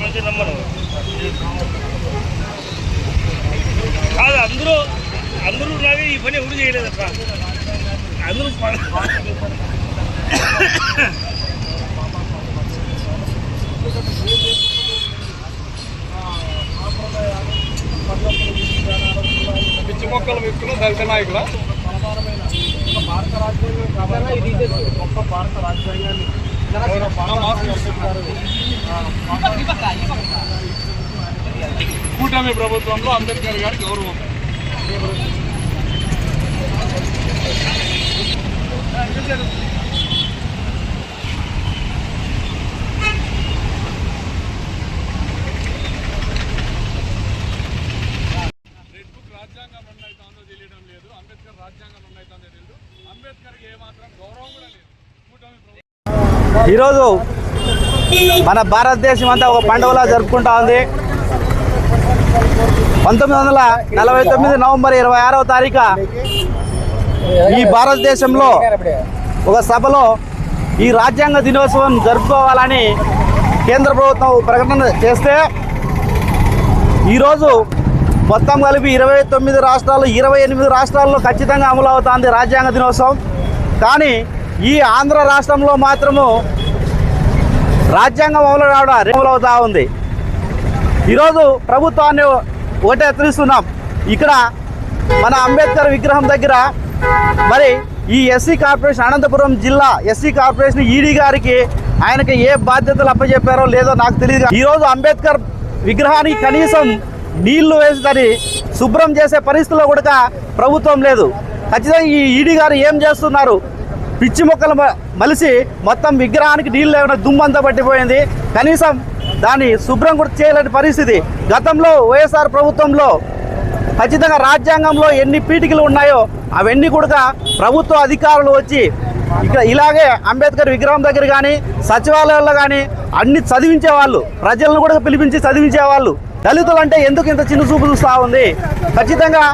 మంచి నమ్మను కాదు అందరూ లాగే ఈ పని ఎవరు చేయలేదట అందరూ పిచ్చి మొక్కలు వ్యక్తులు దళిత నాయకుల భారత రాజ్యాంగం గొప్ప భారత రాజ్యాంగాన్ని కూటమి ప్రభుత్వంలో అంబేద్కర్ గారి గౌరవం. రెడ్ బుక్ రాజ్యాంగం రన్ అవుతుందో తెలియడం లేదు, అంబేద్కర్ రాజ్యాంగం రన్ అవుతుందో తెలియదు, అంబేద్కర్కి ఏమాత్రం గౌరవం కూడా లేదు. ఈరోజు మన భారతదేశం అంతా ఒక పండుగలా జరుపుకుంటా ఉంది. 1949 నవంబర్ 26వ తారీఖు ఈ భారతదేశంలో ఒక సభలో ఈ రాజ్యాంగ దినోత్సవం జరుపుకోవాలని కేంద్ర ప్రభుత్వం ప్రకటన చేస్తే ఈరోజు మొత్తం కలిపి 29 రాష్ట్రాలు 28 రాష్ట్రాల్లో ఖచ్చితంగా అమలు అవుతుంది రాజ్యాంగ దినోత్సవం. కానీ ఈ ఆంధ్ర రాష్ట్రంలో మాత్రము రాజ్యాంగం అమలు అవుతూ ఉంది. ఈరోజు ప్రభుత్వాన్ని ఒకటే హెచ్చరిస్తున్నాం. ఇక్కడ మన అంబేద్కర్ విగ్రహం దగ్గర మరి ఈ ఎస్సీ కార్పొరేషన్ అనంతపురం జిల్లా ఎస్సీ కార్పొరేషన్ ఈడీ గారికి ఆయనకి ఏ బాధ్యతలు అప్పచెప్పారో లేదో నాకు తెలియదు. ఈరోజు అంబేద్కర్ విగ్రహానికి కనీసం నీళ్లు వేసి శుభ్రం చేసే పరిస్థితుల్లో కూడా ప్రభుత్వం లేదు. ఖచ్చితంగా ఈ ఈడీ గారు ఏం చేస్తున్నారు? పిచ్చి మొక్కలు మలిసి మొత్తం విగ్రహానికి నీళ్ళు లేకుండా దుమ్మంతా పట్టిపోయింది. కనీసం దాన్ని శుభ్రం కూడా చేయలేని పరిస్థితి. గతంలో వైఎస్ఆర్ ప్రభుత్వంలో ఖచ్చితంగా రాజ్యాంగంలో ఎన్ని పీఠికలు ఉన్నాయో అవన్నీ కూడా ప్రభుత్వ అధికారులు వచ్చి ఇక్కడ ఇలాగే అంబేద్కర్ విగ్రహం దగ్గర కానీ సచివాలయాల్లో కానీ అన్ని చదివించేవాళ్ళు, ప్రజలను కూడా పిలిపించి చదివించేవాళ్ళు. దళితులు అంటే ఎందుకు ఇంత చిన్న చూపు చూస్తూ ఉంది? ఖచ్చితంగా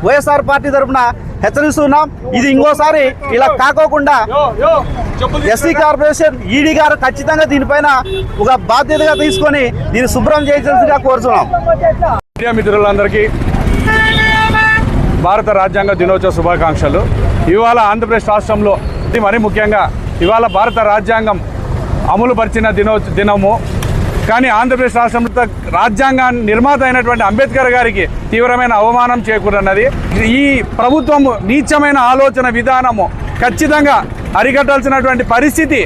వైఎస్ఆర్ పార్టీ తరఫున హెచ్చరిస్తున్నాం. ఇది ఇంకోసారి ఇలా కాకోకుండా ఎస్సీ కార్పొరేషన్ ఈడీ గారు ఖచ్చితంగా దీనిపైన ఒక బాధ్యతగా తీసుకొని దీన్ని శుభ్రం చేయాల్సిందిగా కోరుతున్నాం. మిత్రులందరికీ భారత రాజ్యాంగ దినోత్సవ శుభాకాంక్షలు. ఇవాళ ఆంధ్రప్రదేశ్ రాష్ట్రంలో మరి ముఖ్యంగా ఇవాళ భారత రాజ్యాంగం అమలు పరిచిన దినము. కానీ ఆంధ్రప్రదేశ్ రాష్ట్రంలో రాజ్యాంగాన్ని నిర్మాత అయినటువంటి అంబేద్కర్ గారికి తీవ్రమైన అవమానం చేకూరన్నది. ఈ ప్రభుత్వము నీచమైన ఆలోచన విధానము ఖచ్చితంగా అరికట్టాల్సినటువంటి పరిస్థితి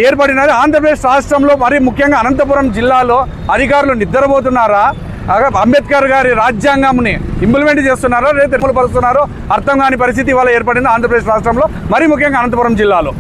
ఏర్పడినది. ఆంధ్రప్రదేశ్ రాష్ట్రంలో మరి ముఖ్యంగా అనంతపురం జిల్లాలో అధికారులు నిద్రపోతున్నారా? అంబేద్కర్ గారి రాజ్యాంగంని ఇంప్లిమెంట్ చేస్తున్నారో లేదా అమలు పరుస్తున్నారో అర్థం కాని పరిస్థితి ఇవాళ ఏర్పడింది ఆంధ్రప్రదేశ్ రాష్ట్రంలో, మరి ముఖ్యంగా అనంతపురం జిల్లాలో.